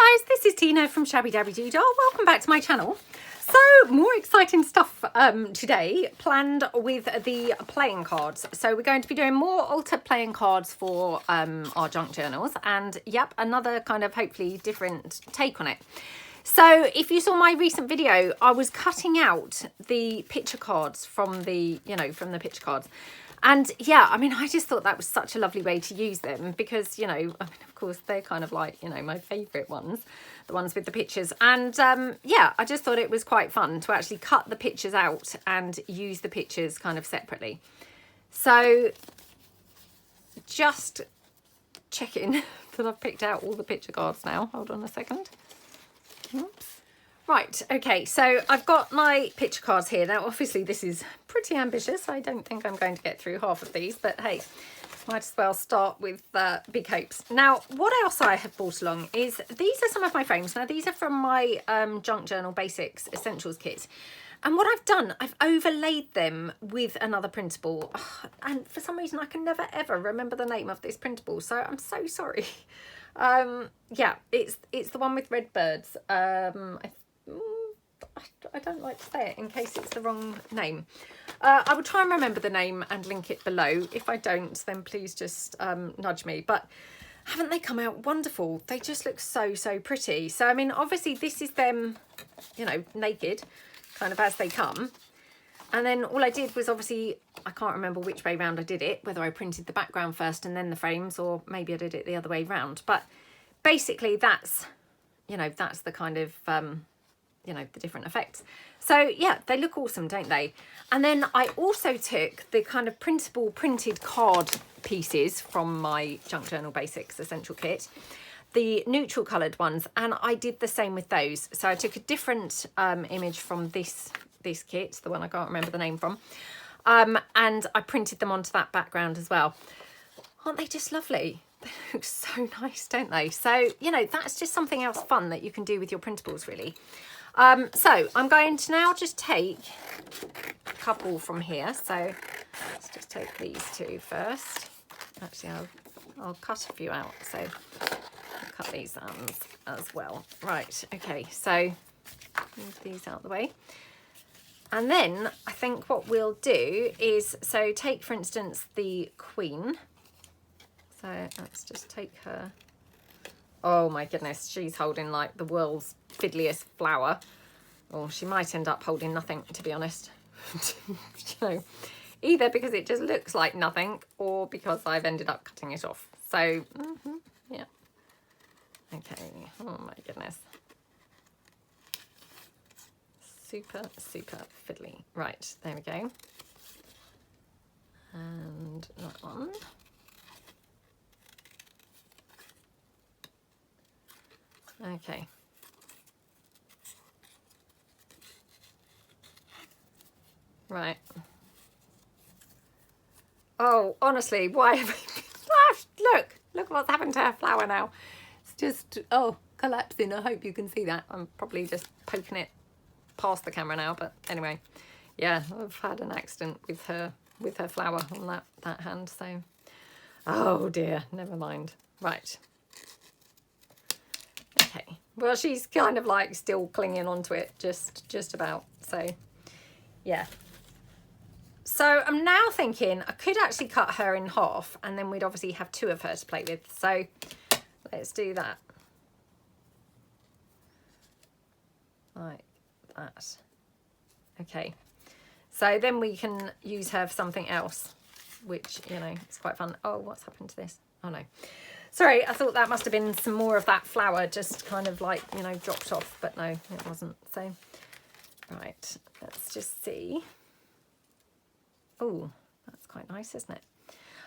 Hi guys, this is Tina from Shabbydabbydoodah. Welcome back to my channel. So more exciting stuff today planned with the playing cards. So we're going to be doing more altered playing cards for our junk journals, and yep, another kind of hopefully different take on it. So if you saw my recent video, I was cutting out the picture cards from the, from the picture cards. And yeah, I mean, I just thought that was such a lovely way to use them because, I mean, of course, they're kind of like, my favourite ones, the ones with the pictures. And yeah, I just thought it was quite fun to actually cut the pictures out and use the pictures kind of separately. So just checking that I've picked out all the picture cards now. Hold on a second. Oops. Right, okay, so I've got my picture cards here. Now, obviously, this is pretty ambitious. I don't think I'm going to get through half of these, but hey, might as well start with big hopes. Now, what else I have brought along is these are some of my frames. Now, these are from my Junk Journal Basics Essentials kit. And what I've done, I've overlaid them with another printable. And for some reason, I can never, ever remember the name of this printable, so I'm so sorry. Yeah, it's the one with red birds. I don't like to say it in case it's the wrong name. I will try and remember the name and link it below. If I don't, then please just nudge me. But haven't they come out wonderful? They just look so, so pretty. So, I mean, obviously this is them, naked, kind of as they come. And then all I did was obviously, I can't remember which way round I did it, whether I printed the background first and then the frames, or maybe I did it the other way round. But basically that's, that's the kind of, the different effects. So yeah, they look awesome, don't they? And then I also took the kind of printable printed card pieces from my Junk Journal Basics Essential Kit, the neutral coloured ones, and I did the same with those. So I took a different image from this kit, the one I can't remember the name from, and I printed them onto that background as well. Aren't they just lovely? They look so nice, don't they? So, that's just something else fun that you can do with your printables, really. So I'm going to now just take a couple from here. So let's just take these two first. Actually, I'll cut a few out. So I'll cut these as well. Right, okay, so move these out of the way. And then I think what we'll do is, so take, for instance, the Queen. So let's just take her. Oh my goodness, she's holding like the world's fiddliest flower. Or she might end up holding nothing, to be honest. Either because it just looks like nothing, or because I've ended up cutting it off. So, yeah. Okay, oh my goodness. Super, super fiddly. Right, there we go. And that one. Okay. Right. Oh, honestly, why have I... Look what's happened to her flower now. It's just, collapsing. I hope you can see that. I'm probably just poking it past the camera now, but anyway. Yeah, I've had an accident with her flower on that hand, so... Oh dear, never mind. Right. Okay, well, she's kind of like still clinging onto it, just about. So, yeah. So I'm now thinking I could actually cut her in half, and then we'd obviously have two of her to play with. So let's do that. Like that. Okay. So then we can use her for something else, which, it's quite fun. Oh, what's happened to this? Oh, no. Sorry, I thought that must have been some more of that flower just kind of like, dropped off, but no, it wasn't. So, right, let's just see. Oh, that's quite nice, isn't it?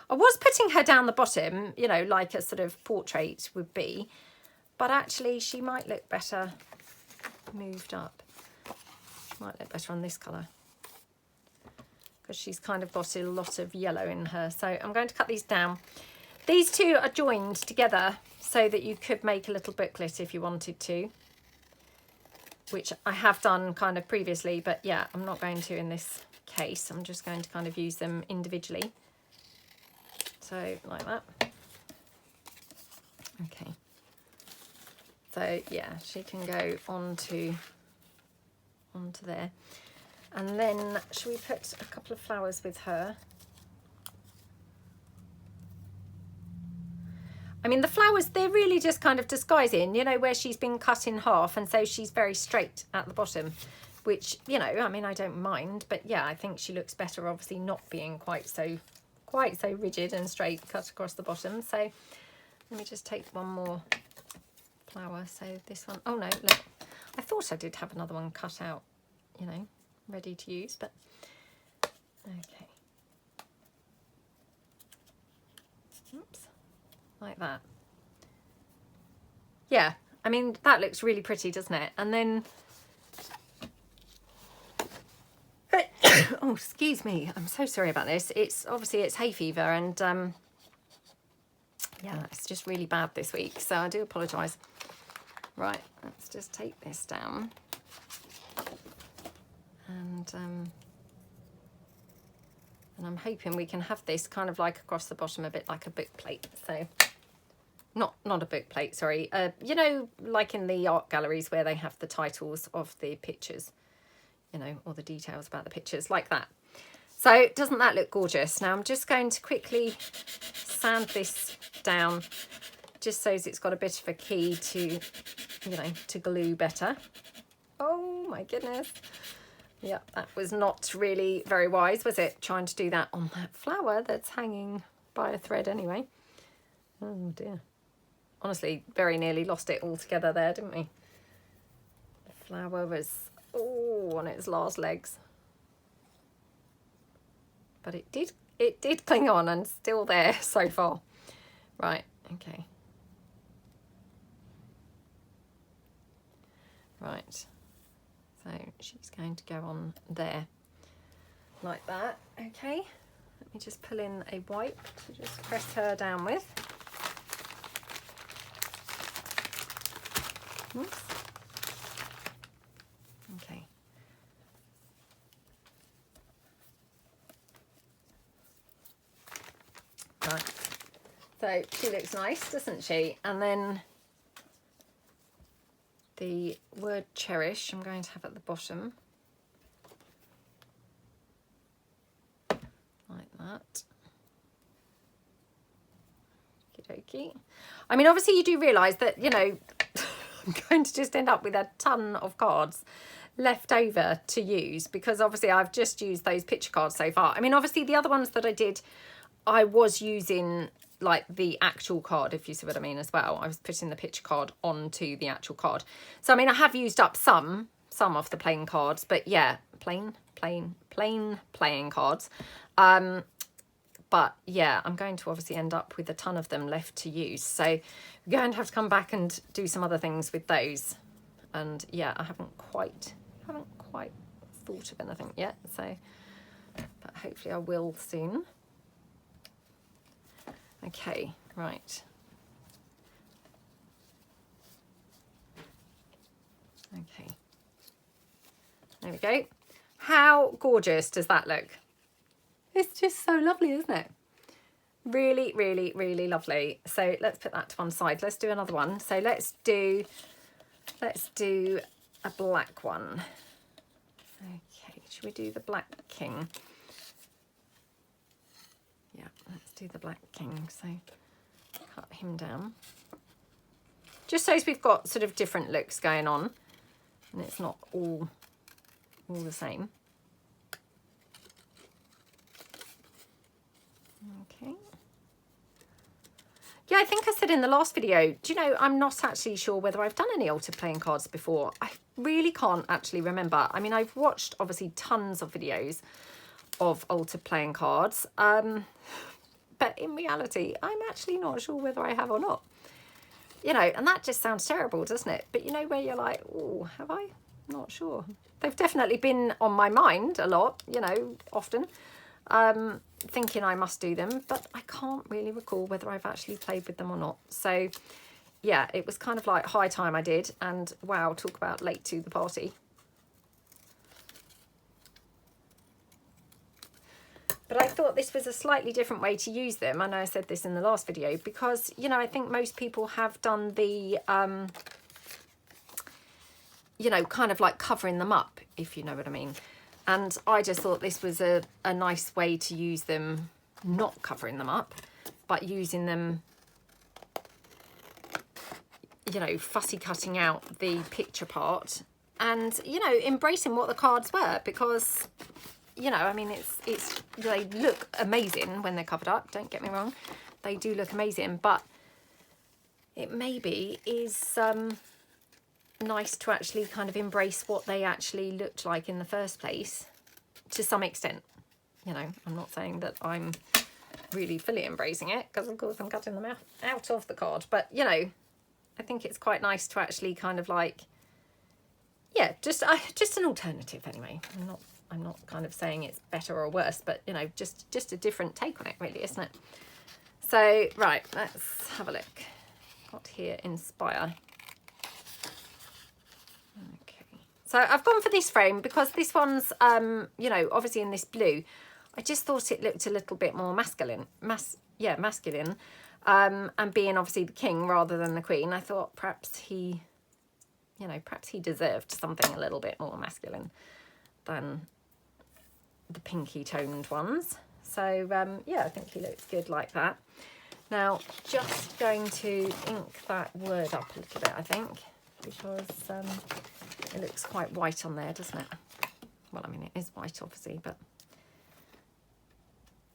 I was putting her down the bottom, like a sort of portrait would be, but actually she might look better moved up. Might look better on this colour, because she's kind of got a lot of yellow in her. So I'm going to cut these down. These two are joined together so that you could make a little booklet if you wanted to, which I have done kind of previously, but yeah, I'm not going to in this case. I'm just going to kind of use them individually. So like that. Okay. So yeah, she can go onto there. And then should we put a couple of flowers with her? I mean, the flowers, they're really just kind of disguising, you know, where she's been cut in half, and so she's very straight at the bottom, which, you know, I mean, I don't mind, but yeah, I think she looks better obviously not being quite so rigid and straight cut across the bottom. So let me just take one more flower. So this one, oh no, look, I thought I did have another one cut out, you know, ready to use, but okay. Oops. Like that. Yeah, I mean, that looks really pretty, doesn't it? And then, oh, excuse me, I'm so sorry about this. It's obviously it's hay fever, and yeah, it's just really bad this week, so I do apologise. Right, let's just take this down, and I'm hoping we can have this kind of like across the bottom, a bit like a book plate. So not a book plate, sorry. You know, like in the art galleries where they have the titles of the pictures, you know, or the details about the pictures, like that. So doesn't that look gorgeous? Now I'm just going to quickly sand this down, just so it's got a bit of a key to, you know, to glue better. Oh my goodness. Yeah, that was not really very wise, was it? Trying to do that on that flower that's hanging by a thread anyway. Oh dear. Honestly, very nearly lost it altogether there, didn't we? The flower was, oh, on its last legs. But it did cling on and still there so far. Right, okay. Right. So she's going to go on there like that. Okay, let me just pull in a wipe to just press her down with. Oops. Okay. Right. So she looks nice, doesn't she? And then the word cherish I'm going to have at the bottom, like that. Okie dokie. I mean, obviously you do realise that, you know, I'm going to just end up with a ton of cards left over to use, because obviously I've just used those picture cards so far. I mean, obviously the other ones that I did, I was using like the actual card, if you see what I mean, as well. I was putting the picture card onto the actual card. So I mean, I have used up some of the plain cards, but yeah, plain playing cards. But yeah, I'm going to obviously end up with a ton of them left to use. So we're going to have to come back and do some other things with those. And yeah, I haven't quite thought of anything yet. So, but hopefully I will soon. Okay, right. Okay. There we go. How gorgeous does that look? It's just so lovely, isn't it? Really, really, really lovely. So let's put that to one side. Let's do another one. So let's do a black one. Okay, should we do the Black King? Yeah, let's do the Black King. So cut him down. Just so we've got sort of different looks going on and it's not all the same. Okay. Yeah, I think I said in the last video, do you know, I'm not actually sure whether I've done any altered playing cards before. I really can't actually remember. I mean, I've watched obviously tons of videos of altered playing cards, but in reality, I'm actually not sure whether I have or not. You know, and that just sounds terrible, doesn't it? But you know, where you're like, oh, have I? Not sure. They've definitely been on my mind a lot, you know, often. Thinking I must do them, but I can't really recall whether I've actually played with them or not. So yeah, it was kind of like high time I did, and wow, talk about late to the party. But I thought this was a slightly different way to use them. I know I said this in the last video, because, you know, I think most people have done the you know, kind of like covering them up, if you know what I mean. And I just thought this was a nice way to use them, not covering them up, but using them, you know, fussy cutting out the picture part and, you know, embracing what the cards were, because, you know, I mean, it's they look amazing when they're covered up, don't get me wrong. They do look amazing, but it maybe is nice to actually kind of embrace what they actually looked like in the first place to some extent. You know, I'm not saying that I'm really fully embracing it, because of course I'm cutting them out of the card, but, you know, I think it's quite nice to actually kind of like, yeah, just an alternative anyway. I'm not kind of saying it's better or worse, but, you know, just a different take on it, really, isn't it? So, right, let's have a look. Got here, Inspire. Okay. So I've gone for this frame because this one's, you know, obviously in this blue. I just thought it looked a little bit more masculine. Masculine. And being obviously the king rather than the queen, I thought perhaps he, you know, perhaps he deserved something a little bit more masculine than the pinky toned ones. So yeah, I think he looks good like that. Now just going to ink that word up a little bit, I think, because it looks quite white on there, doesn't it? Well, I mean, it is white obviously, but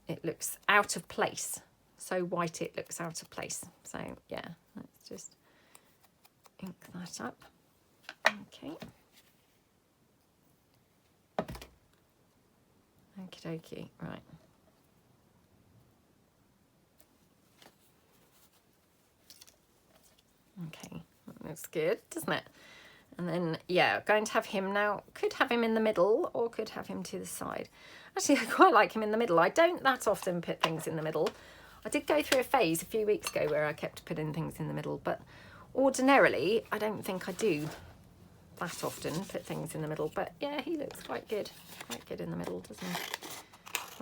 it looks out of place. So white it looks out of place. So yeah, let's just ink that up. Okay. Okie dokie, right. Okay, that looks good, doesn't it? And then, yeah, going to have him now, could have him in the middle or could have him to the side. Actually, I quite like him in the middle. I don't that often put things in the middle. I did go through a phase a few weeks ago where I kept putting things in the middle, but ordinarily, I don't think I do that often put things in the middle. But yeah, he looks quite good in the middle, doesn't he?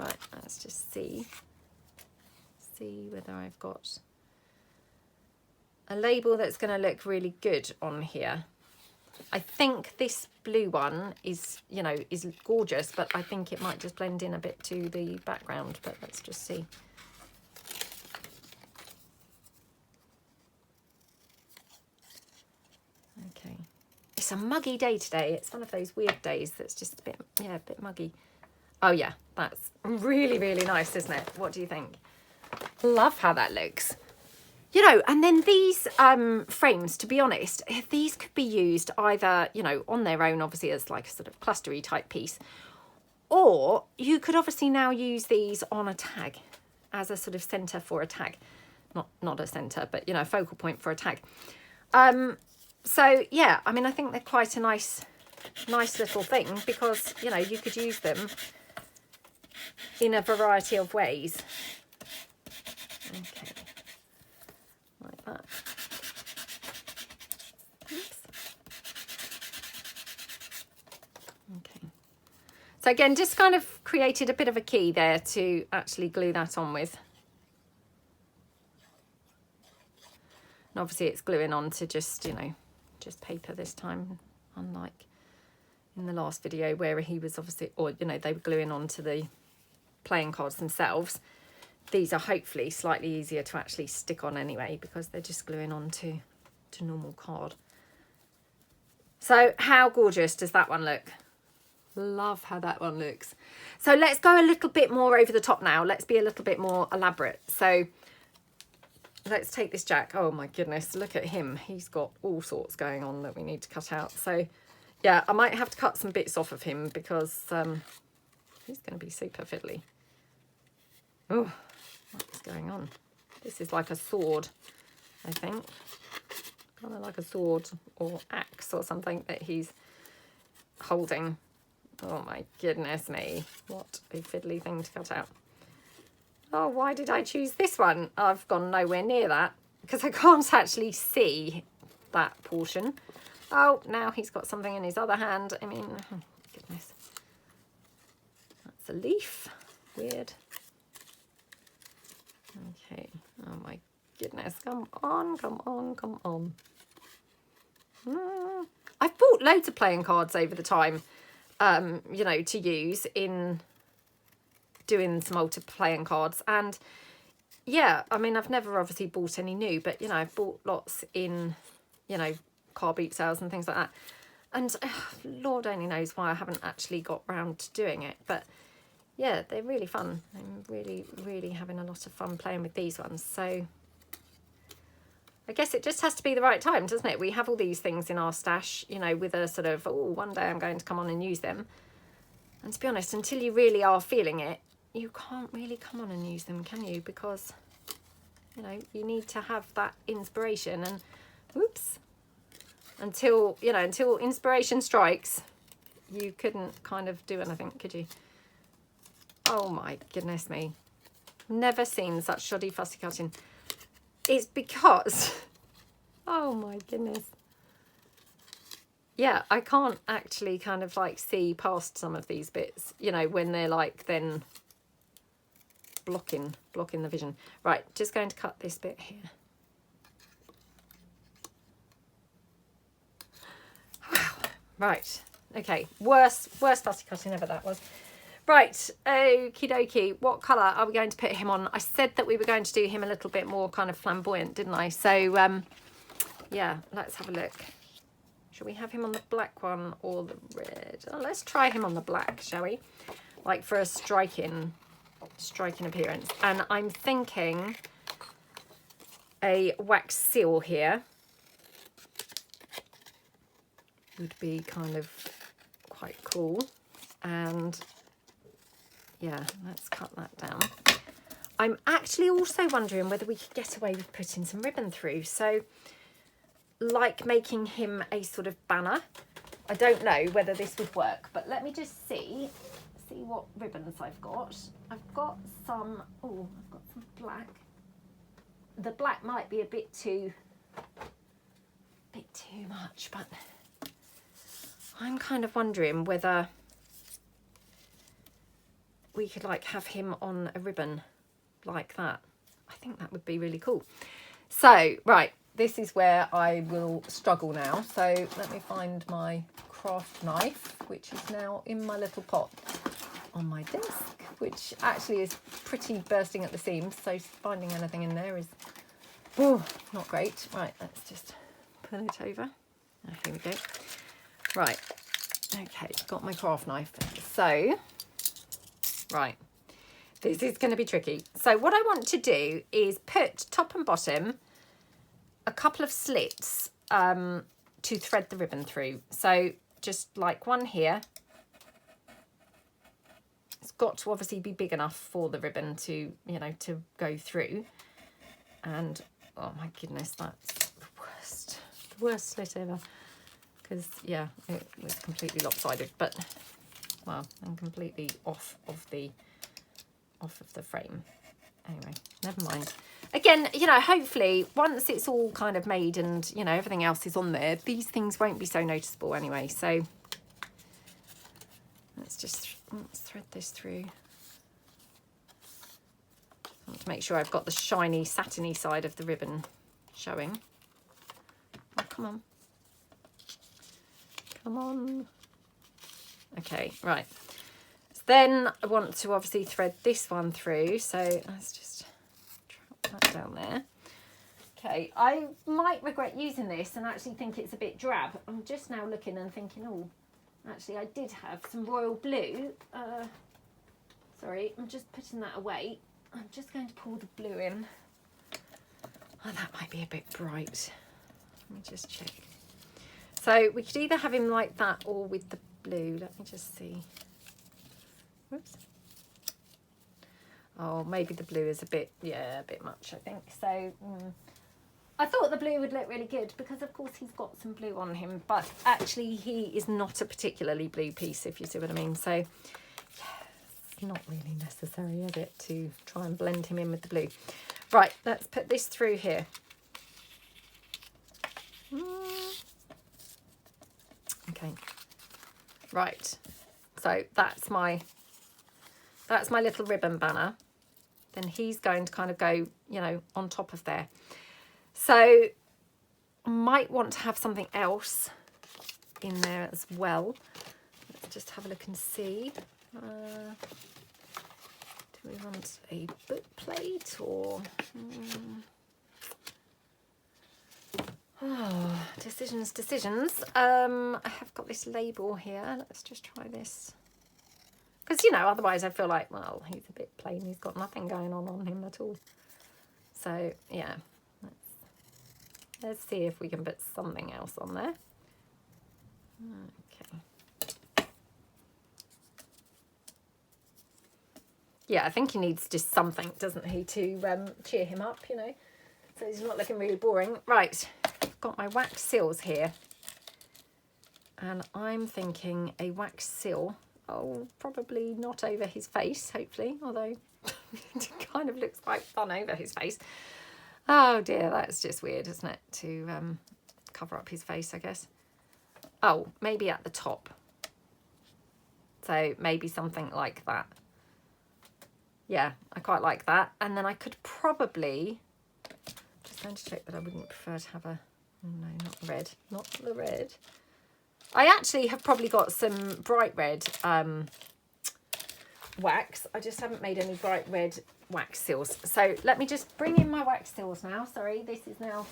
Right, let's just see whether I've got a label that's going to look really good on here. I think this blue one is, you know, is gorgeous, but I think it might just blend in a bit to the background, but let's just see. Okay. It's a muggy day today. It's one of those weird days that's just a bit, yeah, a bit muggy. Oh yeah, that's really, really nice, isn't it? What do you think? Love how that looks. You know, and then these frames, to be honest, these could be used either, you know, on their own, obviously, as like a sort of clustery type piece. Or you could obviously now use these on a tag as a sort of centre for a tag. Not a centre, but, you know, a focal point for a tag. So, yeah, I mean, I think they're quite a nice little thing because, you know, you could use them in a variety of ways. Okay. Like that. Oops. Okay. So again, just kind of created a bit of a key there to actually glue that on with. And obviously it's gluing on to just, you know, just paper this time, unlike in the last video where he was obviously, or, you know, they were gluing on to the playing cards themselves. These are hopefully slightly easier to actually stick on anyway because they're just gluing on to normal card. So how gorgeous does that one look? Love how that one looks. So let's go a little bit more over the top now. Let's be a little bit more elaborate. So let's take this Jack. Oh my goodness, look at him. He's got all sorts going on that we need to cut out. So yeah, I might have to cut some bits off of him because he's going to be super fiddly. Oh, what's going on? This is like a sword, I think. Kind of like a sword or axe or something that he's holding. Oh my goodness me. What a fiddly thing to cut out. Oh, why did I choose this one? I've gone nowhere near that because I can't actually see that portion. Oh, now he's got something in his other hand. I mean, oh, goodness. That's a leaf. Weird. Okay. Oh my goodness. Come on, come on, come on. I've bought loads of playing cards over the time, you know, to use in doing some old playing cards. And yeah, I mean, I've never obviously bought any new, but, you know, I've bought lots in, you know, car boot sales and things like that. And Lord only knows why I haven't actually got round to doing it. But yeah, they're really fun. I'm really, really having a lot of fun playing with these ones. So I guess it just has to be the right time, doesn't it? We have all these things in our stash, you know, with a sort of, oh, one day I'm going to come on and use them. And to be honest, until you really are feeling it, you can't really come on and use them, can you? Because, you know, you need to have that inspiration. And whoops, until, you know, until inspiration strikes, you couldn't kind of do anything, could you? Oh my goodness me, never seen such shoddy fussy cutting. It's because, oh my goodness, yeah, I can't actually kind of like see past some of these bits, you know, when they're like then blocking the vision. Right, just going to cut this bit here. Wow. Right, okay, worst fussy cutting ever that was. Right, okie dokie, what colour are we going to put him on? I said that we were going to do him a little bit more kind of flamboyant, didn't I? So yeah, let's have a look. Should we have him on the black one or the red? Oh, let's try him on the black, shall we? Like for a striking appearance. And I'm thinking a wax seal here would be kind of quite cool. And yeah, let's cut that down. I'm actually also wondering whether we could get away with putting some ribbon through. So like making him a sort of banner. I don't know whether this would work, but let me just see what ribbons I've got. I've got some, oh, I've got some black. The black might be a bit too much, but I'm kind of wondering whether we could like have him on a ribbon like that. I think that would be really cool. So, right, this is where I will struggle now. So let me find my craft knife, which is now in my little pot on my desk, which actually is pretty bursting at the seams. So finding anything in there is, oh, not great. Right, let's just pull it over. Oh, here we go. Right, okay, got my craft knife. So, right, this is going to be tricky. So what I want to do is put top and bottom a couple of slits to thread the ribbon through. So just like one here. It's got to obviously be big enough for the ribbon to, you know, to go through. And oh my goodness, that's the worst slit ever. Because yeah, it was completely lopsided, but well, and completely off of the frame. Anyway, never mind. Again, you know, hopefully once it's all kind of made and, you know, everything else is on there, these things won't be so noticeable anyway. So let's thread this through. I want to make sure I've got the shiny, satiny side of the ribbon showing. Oh, come on. Come on. Okay, right. So then I want to obviously thread this one through. So let's just drop that down there. Okay, I might regret using this and actually think it's a bit drab. I'm just now looking and thinking, oh, actually I did have some royal blue. Sorry, I'm just putting that away. I'm just going to pour the blue in. Oh, that might be a bit bright. Let me just check. So we could either have him like that or with the blue. Let me just see. Whoops. Oh, maybe the blue is a bit much, I think. So I thought the blue would look really good because, of course, he's got some blue on him. But actually, he is not a particularly blue piece, if you see what I mean. So yeah, it's not really necessary, is it, to try and blend him in with the blue. Right, let's put this through here. Okay, right, so that's my little ribbon banner. Then he's going to kind of go, you know, on top of there. So might want to have something else in there as well. Let's just have a look and see. Do we want a book plate or... Oh, decisions. I have got this label here. Let's just try this. Because, you know, otherwise I feel like, well, he's a bit plain. He's got nothing going on him at all. So, yeah. Let's see if we can put something else on there. Okay. Yeah, I think he needs just something, doesn't he, to cheer him up, you know. So he's not looking really boring. Right, I've got my wax seals here. And I'm thinking a wax seal. Oh, probably not over his face, hopefully. Although it kind of looks quite fun over his face. Oh dear, that's just weird, isn't it? To cover up his face, I guess. Oh, maybe at the top. So maybe something like that. Yeah, I quite like that. And then I could probably... Just going to check that I wouldn't prefer to have a... Oh no, not red. Not the red. I actually have probably got some bright red wax. I just haven't made any bright red wax seals. So let me just bring in my wax seals now. Sorry, this is now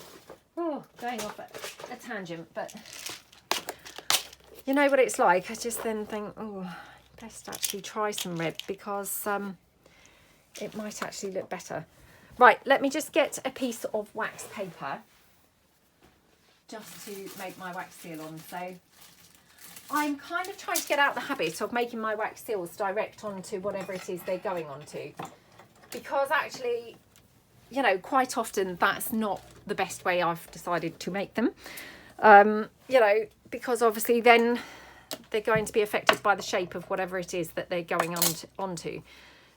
going off at a tangent, but you know what it's like. I just then think, oh, best actually try some red because it might actually look better. Right, let me just get a piece of wax paper just to make my wax seal on. So I'm kind of trying to get out the habit of making my wax seals direct onto whatever it is they're going onto. Because actually, you know, quite often that's not the best way I've decided to make them. You know, because obviously then they're going to be affected by the shape of whatever it is that they're going onto.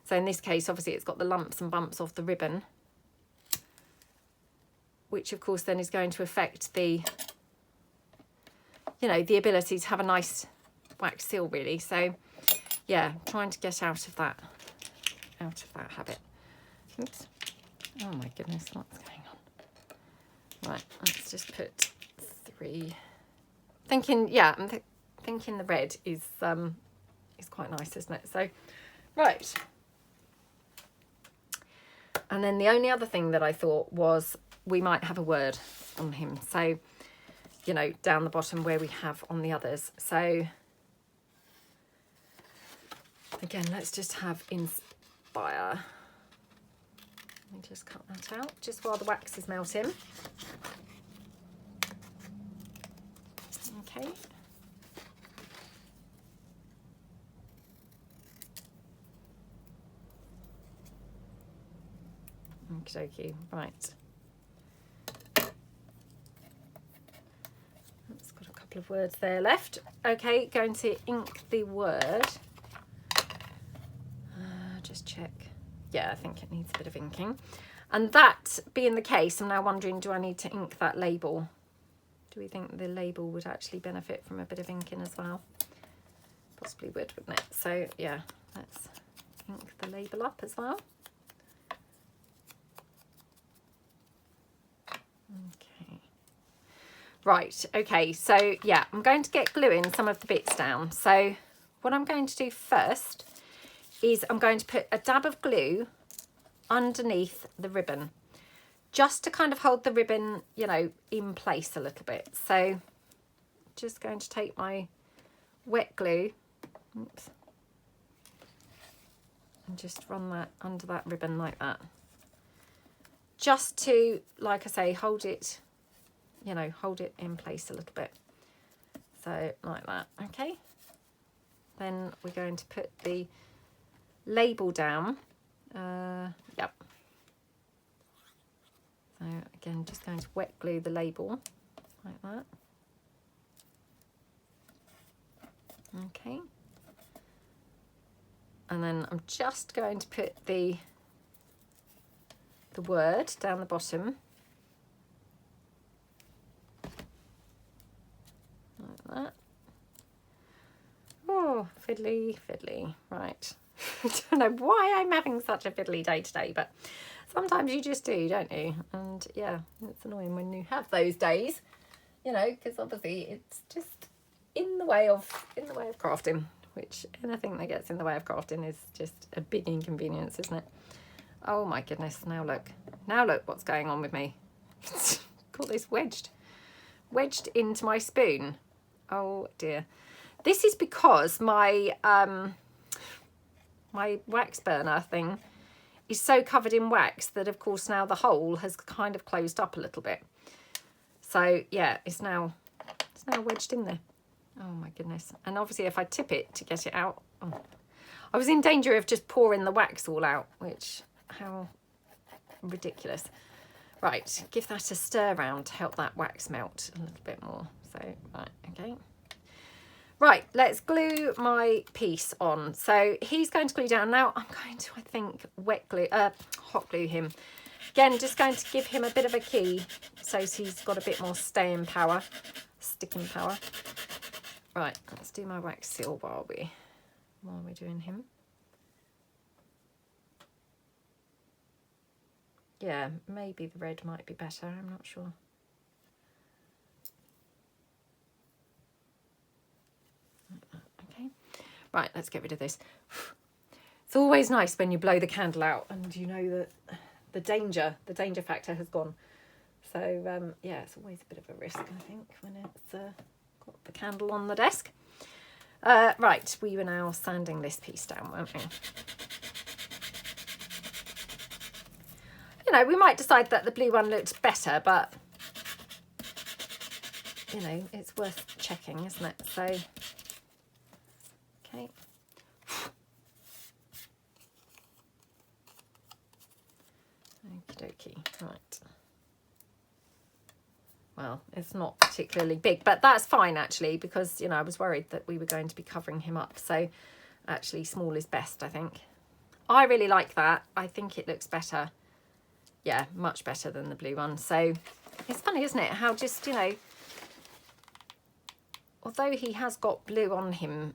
So in this case, obviously it's got the lumps and bumps of the ribbon, which of course then is going to affect the, you know, the ability to have a nice wax seal really. So yeah, trying to get out of that habit. Oops. Oh my goodness, what's going on? Right, let's just put 3. Thinking, yeah, I'm thinking the red is quite nice, isn't it? So, right. And then the only other thing that I thought was we might have a word on him. So, you know, down the bottom where we have on the others. So, again, let's just have inspire. Let me just cut that out just while the wax is melting. Okay. Okie dokie, right. It's got a couple of words there left. Okay, going to ink the word. Just check. Yeah, I think it needs a bit of inking. And that being the case, I'm now wondering, do I need to ink that label? Do we think the label would actually benefit from a bit of inking as well? Possibly would, wouldn't it? So yeah, let's ink the label up as well. Okay. Right, okay, so yeah, I'm going to get gluing some of the bits down. So what I'm going to do first is I'm going to put a dab of glue underneath the ribbon, just to kind of hold the ribbon, you know, in place a little bit. So just going to take my wet glue, oops, and just run that under that ribbon like that. Just to, like I say, hold it, you know, hold it in place a little bit. So like that, okay. Then we're going to put the label down. Yep. So again, just going to wet glue the label like that. Okay. And then I'm just going to put the word down the bottom like that. Oh, fiddly, fiddly. Right. I don't know why I'm having such a fiddly day today, but sometimes you just do, don't you? And yeah, it's annoying when you have those days, you know, because obviously it's just in the way of crafting, which anything that gets in the way of crafting is just a big inconvenience, isn't it? Oh my goodness, now look what's going on with me. Got this wedged into my spoon. Oh dear. This is because my my wax burner thing is so covered in wax that of course now the hole has kind of closed up a little bit. So yeah, it's now wedged in there. Oh my goodness. And obviously if I tip it to get it out, oh, I was in danger of just pouring the wax all out, which, how ridiculous. Right, give that a stir round to help that wax melt a little bit more. So, right, okay. Right, let's glue my piece on. So he's going to glue down. Now I'm going to, I think, hot glue him. Again, just going to give him a bit of a key so he's got a bit more sticking power. Right, let's do my wax seal while we're doing him. Yeah, maybe the red might be better, I'm not sure. Okay, right, let's get rid of this. It's always nice when you blow the candle out and you know that the danger factor has gone. So yeah, it's always a bit of a risk, I think, when it's got the candle on the desk. Right, we were now sanding this piece down, weren't we? You know, we might decide that the blue one looks better, but you know, it's worth checking, isn't it? So, okay. Okie dokie, right. Well, it's not particularly big, but that's fine actually, because, you know, I was worried that we were going to be covering him up. So actually small is best, I think. I really like that. I think it looks better. Yeah, much better than the blue one. So it's funny, isn't it? How just, you know, although he has got blue on him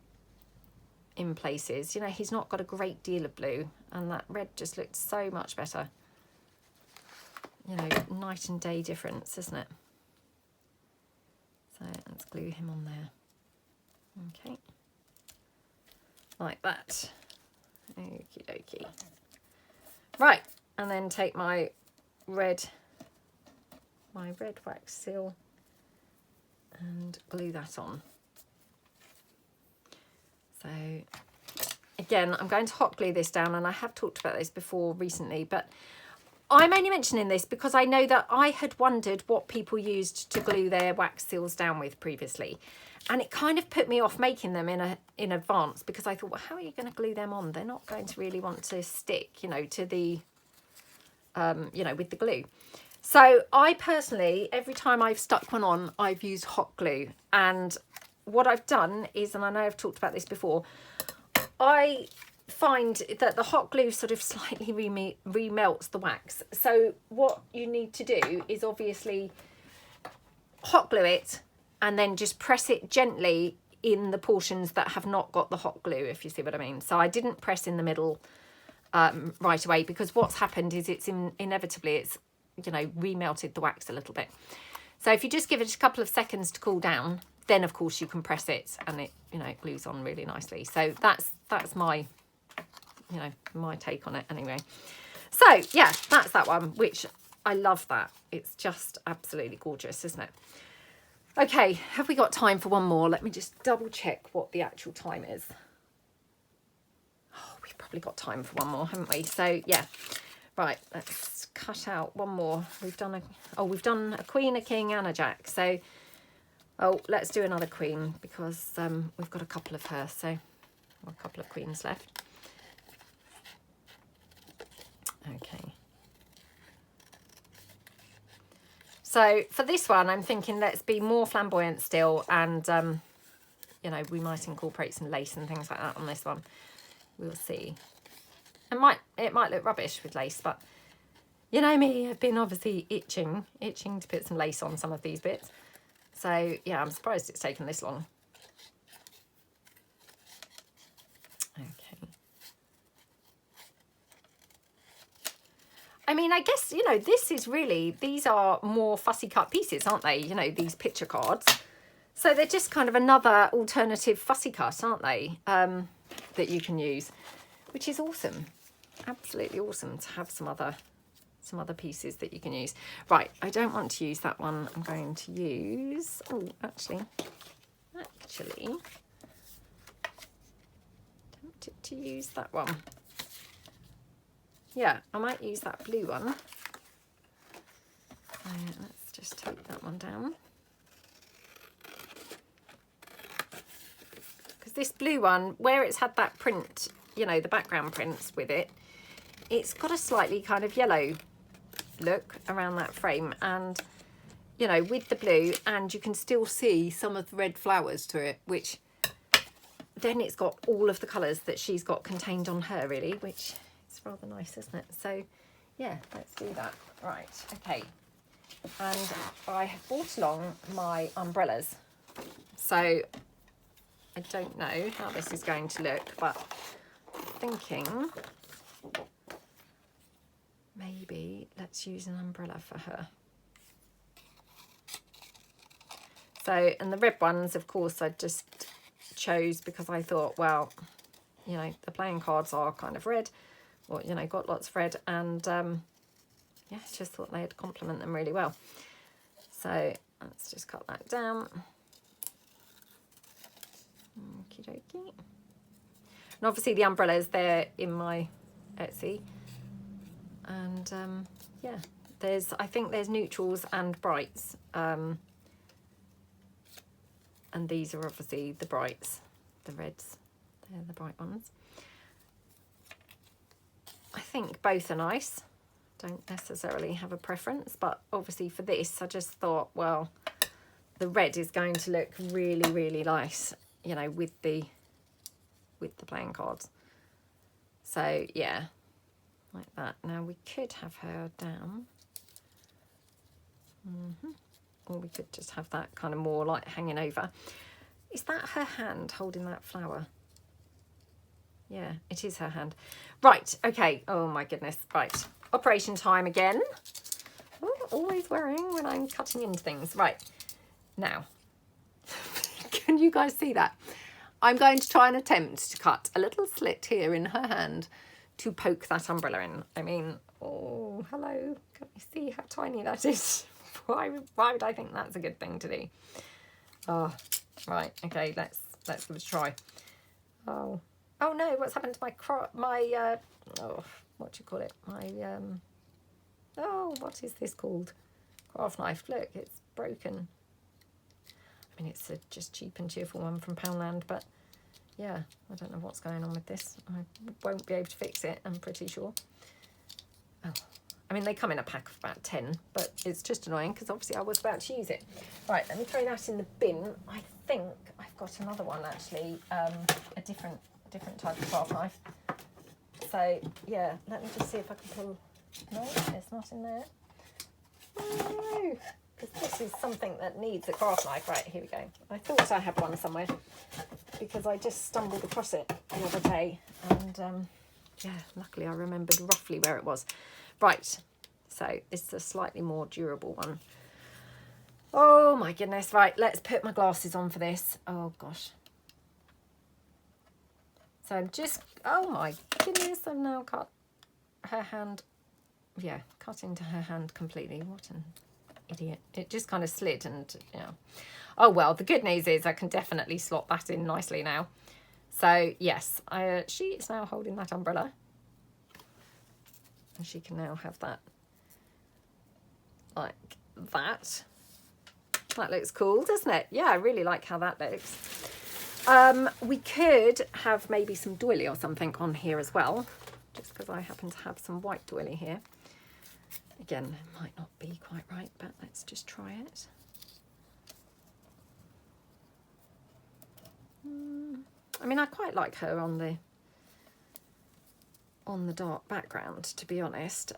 in places, you know, he's not got a great deal of blue, and that red just looks so much better. You know, night and day difference, isn't it? So let's glue him on there. Okay. Like that. Okie dokie. Right, and then take my red wax seal and glue that on. So again, I'm going to hot glue this down, and I have talked about this before recently, but I'm only mentioning this because I know that I had wondered what people used to glue their wax seals down with previously, and it kind of put me off making them in advance, because I thought, well, how are you going to glue them on? They're not going to really want to stick, you know, to the you know, with the glue. So I personally, every time I've stuck one on, I've used hot glue. And what I've done is, and I know I've talked about this before, I find that the hot glue sort of slightly remelts the wax. So what you need to do is obviously hot glue it and then just press it gently in the portions that have not got the hot glue, if you see what I mean. So I didn't press in the middle right away, because what's happened is inevitably it's, you know, remelted the wax a little bit. So if you just give it a couple of seconds to cool down, then of course you can press it and it, you know, it glues on really nicely. So that's my, you know, my take on it anyway. So yeah, that's that one, which I love that. It's just absolutely gorgeous, isn't it? Okay, have we got time for one more? Let me just double check what the actual time is. Oh, we've probably got time for one more, haven't we? So yeah, right, let's cut out one more. We've done a queen, a king and a jack. So, oh, let's do another queen, because we've got a couple of her, so a couple of queens left. Okay. So for this one, I'm thinking let's be more flamboyant still, and you know, we might incorporate some lace and things like that on this one. We'll see. It might look rubbish with lace, but you know me, I've been obviously itching to put some lace on some of these bits. So yeah, I'm surprised it's taken this long. Okay. I mean, I guess, you know, this is really, these are more fussy cut pieces, aren't they? You know, these picture cards. So they're just kind of another alternative fussy cut, aren't they? That you can use, which is awesome. Absolutely awesome to have some other pieces that you can use. Right, I don't want to use that one. I'm going to use, oh, actually, tempted to use that one. Yeah, I might use that blue one. Let's just take that one down. Because this blue one, where it's had that print, you know, the background prints with it, it's got a slightly kind of yellow look around that frame, and you know, with the blue, and you can still see some of the red flowers to it, which then it's got all of the colours that she's got contained on her, really, which is rather nice, isn't it? So yeah, let's do that. Right, okay. And I have brought along my umbrellas, so I don't know how this is going to look, but I'm thinking maybe let's use an umbrella for her. So, and the red ones, of course, I just chose because I thought, well, you know, the playing cards are kind of red, or, you know, got lots of red, and yeah, just thought they'd complement them really well. So let's just cut that down. Okie dokie. And obviously the umbrellas, they're in my Etsy. And yeah, I think there's neutrals and brights. And these are obviously the brights, the reds, they're the bright ones. I think both are nice. Don't necessarily have a preference, but obviously for this, I just thought, well, the red is going to look really, really nice, you know, with the playing cards. So yeah, like that. Now we could have her down, or we could just have that kind of more like hanging over. Is that her hand holding that flower? Yeah, it is her hand. Right, okay. Oh my goodness. Right, operation time again. Oh, always worrying when I'm cutting into things. Right, now, can you guys see that? I'm going to try and attempt to cut a little slit here in her hand to poke that umbrella in. I mean, oh, hello. Can you see how tiny that is? Why would I think that's a good thing to do? Oh, right. Okay, let's give it a try. Oh no, what's happened to oh, what do you call it? Oh, what is this called? Craft knife. Look, it's broken. I mean, it's a just cheap and cheerful one from Poundland, but yeah, I don't know what's going on with this. I won't be able to fix it, I'm pretty sure. Oh, I mean, they come in a pack of about 10, but it's just annoying because obviously I was about to use it. Right, let me throw that in the bin. I think I've got another one, actually, a different type of craft knife. So yeah, let me just see if I can pull. No, it's not in there. No, because this is something that needs a craft knife. Right, here we go. I thought I had one somewhere because I just stumbled across it the other day, and yeah, luckily I remembered roughly where it was. Right, so it's a slightly more durable one. Oh my goodness. Right, let's put my glasses on for this. Oh gosh. So I'm just, oh my goodness, I've now cut her hand. Yeah, cut into her hand completely. What an idiot. It just kind of slid, and yeah. Oh well, the good news is I can definitely slot that in nicely now. So yes, she is now holding that umbrella. And she can now have that like that. That looks cool, doesn't it? Yeah, I really like how that looks. We could have maybe some doily or something on here as well, just because I happen to have some white doily here. Again, it might not be quite right, but let's just try it. I mean, I quite like her on the dark background, to be honest.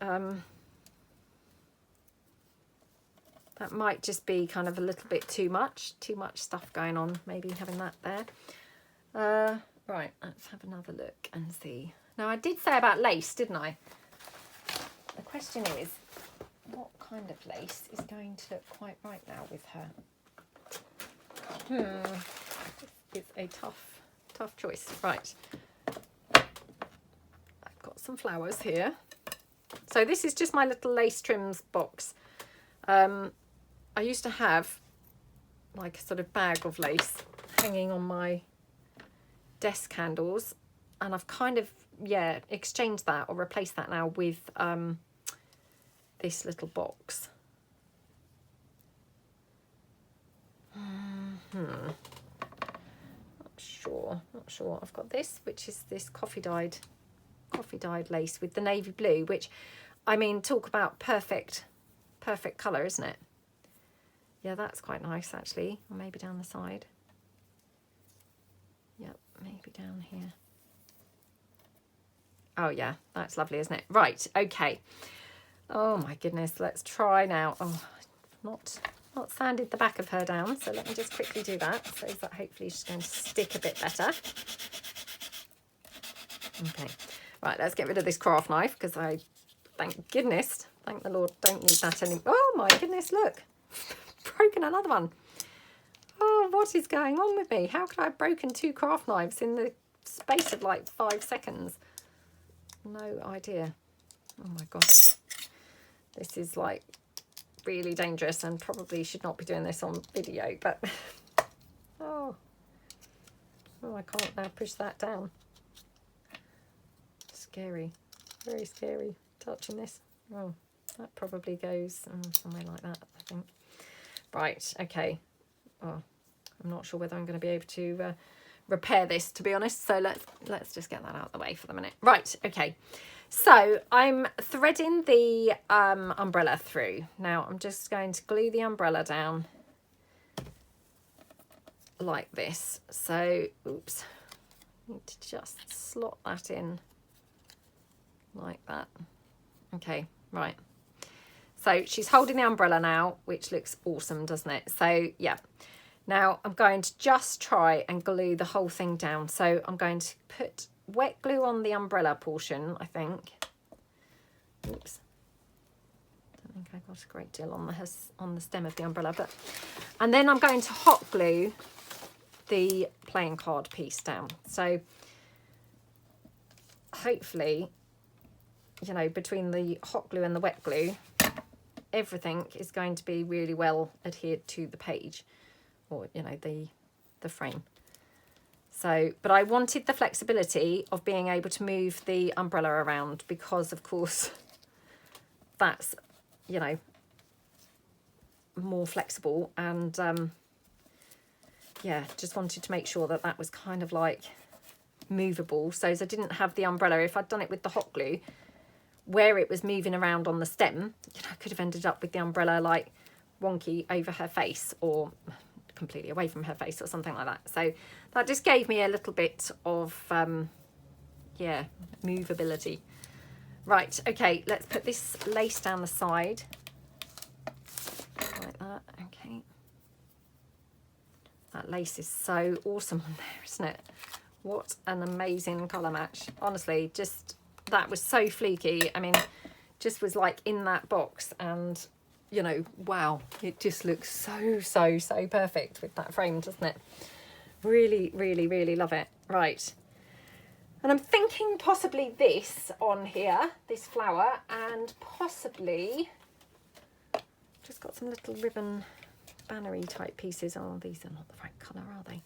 That might just be kind of a little bit too much stuff going on, maybe having that there. Right, let's have another look and see. Now, I did say about lace, didn't I? The question is, what kind of lace is going to look quite right now with her? It's a tough choice. Right. I've got some flowers here. So this is just my little lace trims box. I used to have like a sort of bag of lace hanging on my desk handles, and I've kind of, yeah, exchanged that or replaced that now with this little box. Not sure. I've got this, which is this coffee dyed lace with the navy blue, which, I mean, talk about perfect colour, isn't it? Yeah, that's quite nice actually. Or maybe down the side. Yep, maybe down here. Oh yeah, that's lovely, isn't it? Right, okay. Oh my goodness, let's try now. Oh, not sanded the back of her down, so let me just quickly do that, so that hopefully she's going to stick a bit better. Okay, right, let's get rid of this craft knife, because I, thank goodness, thank the Lord, don't need that anymore. Oh my goodness, look, broken another one. Oh, what is going on with me? How could I have broken 2 craft knives in the space of like 5 seconds? No idea. Oh my gosh, this is like really dangerous and probably should not be doing this on video, but oh, I can't now push that down. Scary, very scary touching this. Oh, that probably goes somewhere like that, I think. Right, okay. Oh, I'm not sure whether I'm going to be able to repair this, to be honest, so let's just get that out of the way for the minute. Right, okay. So I'm threading the umbrella through. Now I'm just going to glue the umbrella down like this. So, oops, need to just slot that in like that. Okay, right. So she's holding the umbrella now, which looks awesome, doesn't it? So yeah, now I'm going to just try and glue the whole thing down. So I'm going to put wet glue on the umbrella portion, I think. Oops, don't think I got a great deal on the stem of the umbrella, but, and then I'm going to hot glue the playing card piece down. So hopefully, you know, between the hot glue and the wet glue, everything is going to be really well adhered to the page, or, you know, the frame. So, but I wanted the flexibility of being able to move the umbrella around because, of course, that's, you know, more flexible, and yeah, just wanted to make sure that that was kind of like movable. So as I didn't have the umbrella, if I'd done it with the hot glue, where it was moving around on the stem, you know, I could have ended up with the umbrella like wonky over her face or completely away from her face or something like that. So that just gave me a little bit of yeah, movability. Right, okay, let's put this lace down the side like that. Okay, that lace is so awesome on there, isn't it? What an amazing colour match. Honestly, just, that was so fluky. I mean, just was like in that box, and you know, wow, it just looks so perfect with that frame, doesn't it? Really, really, really love it. Right, and I'm thinking possibly this on here, this flower, and possibly just got some little ribbon bannery type pieces. Oh, these are not the right colour, are they?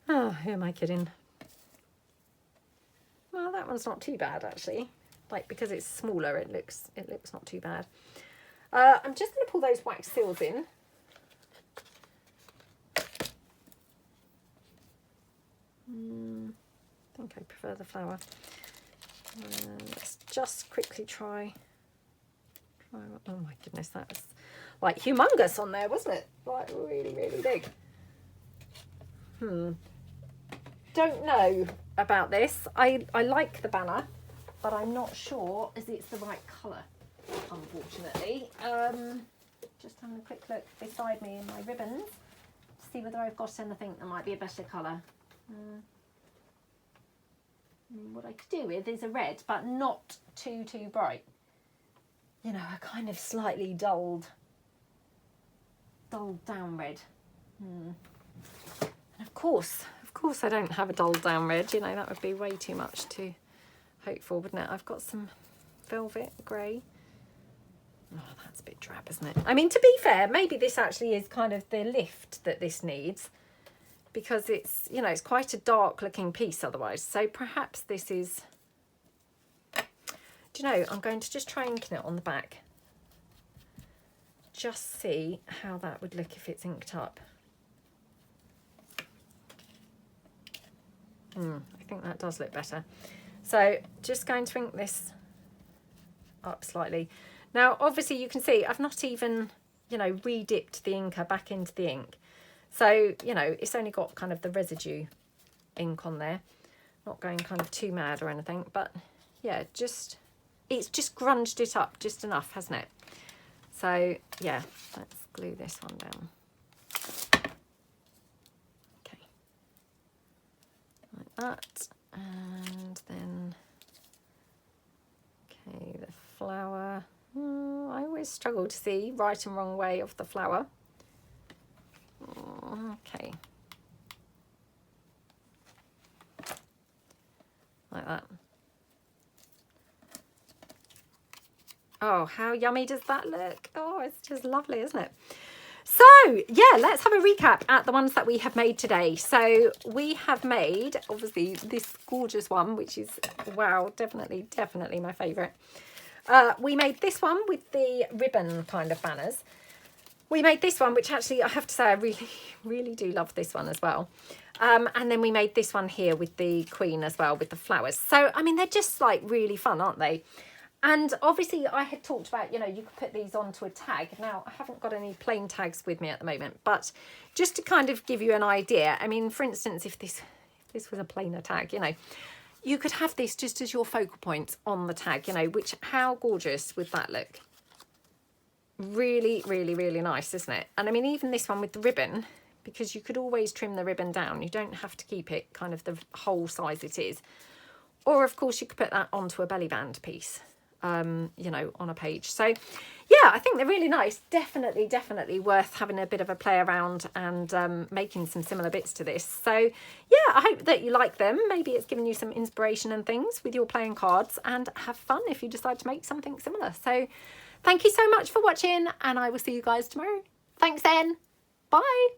Oh, who am I kidding? Well, that one's not too bad actually. Like, because it's smaller, it looks not too bad. I'm just going to pull those wax seals in. I think I prefer the flower. Let's just quickly try. Oh my goodness, that was like humongous on there, wasn't it? Like really, really big. Don't know about this. I like the banner, but I'm not sure as it's the right colour, unfortunately. Just having a quick look beside me in my ribbons to see whether I've got anything that might be a better colour. What I could do with is a red, but not too bright. You know, a kind of slightly dulled down red. course I don't have a dulled down red, you know, that would be way too much to hope for, wouldn't it? I've got some velvet grey. Oh, that's a bit drab, isn't it? I mean, to be fair, maybe this actually is kind of the lift that this needs, because it's, you know, it's quite a dark looking piece otherwise. So perhaps this is, do you know, I'm going to just try inking it on the back. Just see how that would look if it's inked up. I think that does look better. So just going to ink this up slightly. Now, obviously you can see I've not even, you know, re-dipped the inker back into the ink. So, you know, it's only got kind of the residue ink on there. Not going kind of too mad or anything, but yeah, just, it's just grunged it up just enough, hasn't it? So yeah, let's glue this one down. Okay. Like that. And then, okay, the flower. I always struggle to see right and wrong way of the flower. Okay. Like that. Oh, how yummy does that look? Oh, it's just lovely, isn't it? So, yeah, let's have a recap at the ones that we have made today. So we have made, obviously, this gorgeous one, which is, wow, definitely my favourite. We made this one with the ribbon kind of banners. We made this one, which actually, I have to say, I really do love this one as well. And then we made this one here with the queen as well, with the flowers. So, I mean, they're just like really fun, aren't they? And obviously I had talked about, you know, you could put these onto a tag. Now, I haven't got any plain tags with me at the moment, but just to kind of give you an idea, I mean, for instance, if this was a plainer tag, you know, you could have this just as your focal point on the tag, you know, which, how gorgeous would that look? Really nice, isn't it? And I mean, even this one with the ribbon, because you could always trim the ribbon down. You don't have to keep it kind of the whole size it is. Or, of course, you could put that onto a belly band piece. You know, on a page. So yeah, I think they're really nice. Definitely worth having a bit of a play around and making some similar bits to this. So yeah, I hope that you like them. Maybe it's given you some inspiration and things with your playing cards, and have fun if you decide to make something similar. So thank you so much for watching, and I will see you guys tomorrow. Thanks then. Bye.